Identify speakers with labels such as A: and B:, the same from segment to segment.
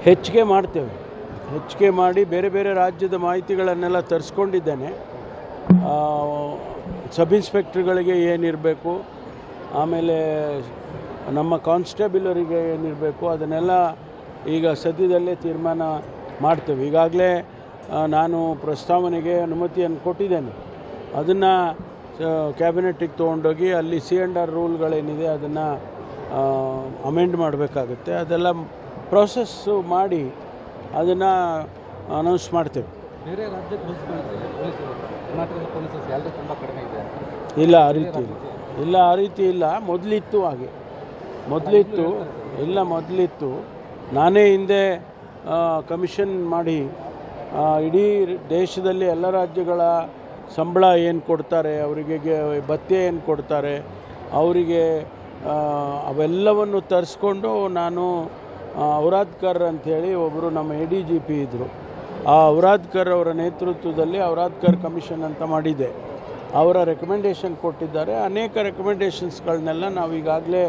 A: ಹೆಚ್ಚಿಗೆ ಮಾಡ್ತೇವೆ. ಹೆಚ್ಚಿಗೆ ಮಾಡಿ ಬೇರೆ ಬೇರೆ ರಾಜ್ಯದ ಮಾಹಿತಿಗಳನ್ನೆಲ್ಲ ತರಿಸ್ಕೊಂಡಿದ್ದೇನೆ. ಸಬ್ ಇನ್ಸ್ಪೆಕ್ಟ್ರ್ಗಳಿಗೆ ಏನಿರಬೇಕು, ಆಮೇಲೆ ನಮ್ಮ ಕಾನ್ಸ್ಟೇಬಲರಿಗೆ ಏನಿರಬೇಕು, ಅದನ್ನೆಲ್ಲ ಈಗ ಸದ್ಯದಲ್ಲೇ ತೀರ್ಮಾನ ಮಾಡ್ತೇವೆ. ಈಗಾಗಲೇ ನಾನು ಪ್ರಸ್ತಾವನೆಗೆ ಅನುಮತಿಯನ್ನು ಕೊಟ್ಟಿದ್ದೇನೆ. ಅದನ್ನು ಕ್ಯಾಬಿನೆಟ್ಟಿಗೆ ತೊಗೊಂಡೋಗಿ ಅಲ್ಲಿ C&R ರೂಲ್ಗಳೇನಿದೆ ಅದನ್ನು ಅಮೆಂಡ್ ಮಾಡಬೇಕಾಗುತ್ತೆ. ಅದೆಲ್ಲ ಪ್ರೋಸೆಸ್ಸು ಮಾಡಿ ಅದನ್ನು ಅನೌನ್ಸ್ ಮಾಡ್ತೇವೆ.
B: ಬೇರೆ ರಾಜ್ಯಕ್ಕೆ ಕರ್ನಾಟಕದ ಪೊಲೀಸ್ ಸ್ಯಾಲರಿ ತುಂಬ ಕಡಿಮೆ ಇದೆ.
A: ಇಲ್ಲ, ಆ ರೀತಿ ಇಲ್ಲ, ಆ ರೀತಿ ಇಲ್ಲ. ಮೊದಲಿತ್ತು ಹಾಗೆ, ಮೊದಲಿತ್ತು. ನಾನೇ ಹಿಂದೆ ಕಮಿಷನ್ ಮಾಡಿ ಇಡೀ ದೇಶದಲ್ಲಿ ಎಲ್ಲ ರಾಜ್ಯಗಳ ಸಂಬಳ ಏನು ಕೊಡ್ತಾರೆ, ಅವರಿಗೆ ಭತ್ಯೆ ಏನು ಕೊಡ್ತಾರೆ, ಅವರಿಗೆ ಅವೆಲ್ಲವನ್ನು ತರಿಸ್ಕೊಂಡು ನಾನು ಔರಾದ್ಕರ್ ಅಂಥೇಳಿ ಒಬ್ಬರು ನಮ್ಮ ADGP ಇದ್ದರು. ಆ ಔರಾದ್ಕರ್ ಅವರ ನೇತೃತ್ವದಲ್ಲಿ ಔರಾದ್ಕರ್ ಕಮಿಷನ್ ಅಂತ ಮಾಡಿದೆ. ಅವರ ರೆಕಮೆಂಡೇಷನ್ ಕೊಟ್ಟಿದ್ದಾರೆ. ಅನೇಕ ರೆಕಮೆಂಡೇಷನ್ಸ್ಗಳನ್ನೆಲ್ಲ ನಾವು ಈಗಾಗಲೇ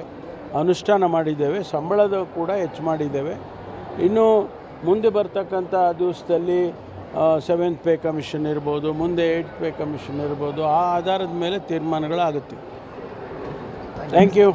A: ಅನುಷ್ಠಾನ ಮಾಡಿದ್ದೇವೆ. ಸಂಬಳದ ಕೂಡ ಹೆಚ್ಚು ಮಾಡಿದ್ದೇವೆ. ಇನ್ನು ಮುಂದೆ ಬರ್ತಕ್ಕಂಥ ದಿವಸದಲ್ಲಿ 7th ಪೇ ಕಮಿಷನ್ ಇರ್ಬೋದು, ಮುಂದೆ 8th ಪೇ ಕಮಿಷನ್ ಇರ್ಬೋದು. ಆ ಆಧಾರದ ಮೇಲೆ ತೀರ್ಮಾನಗಳಾಗುತ್ತೆ. Thank you.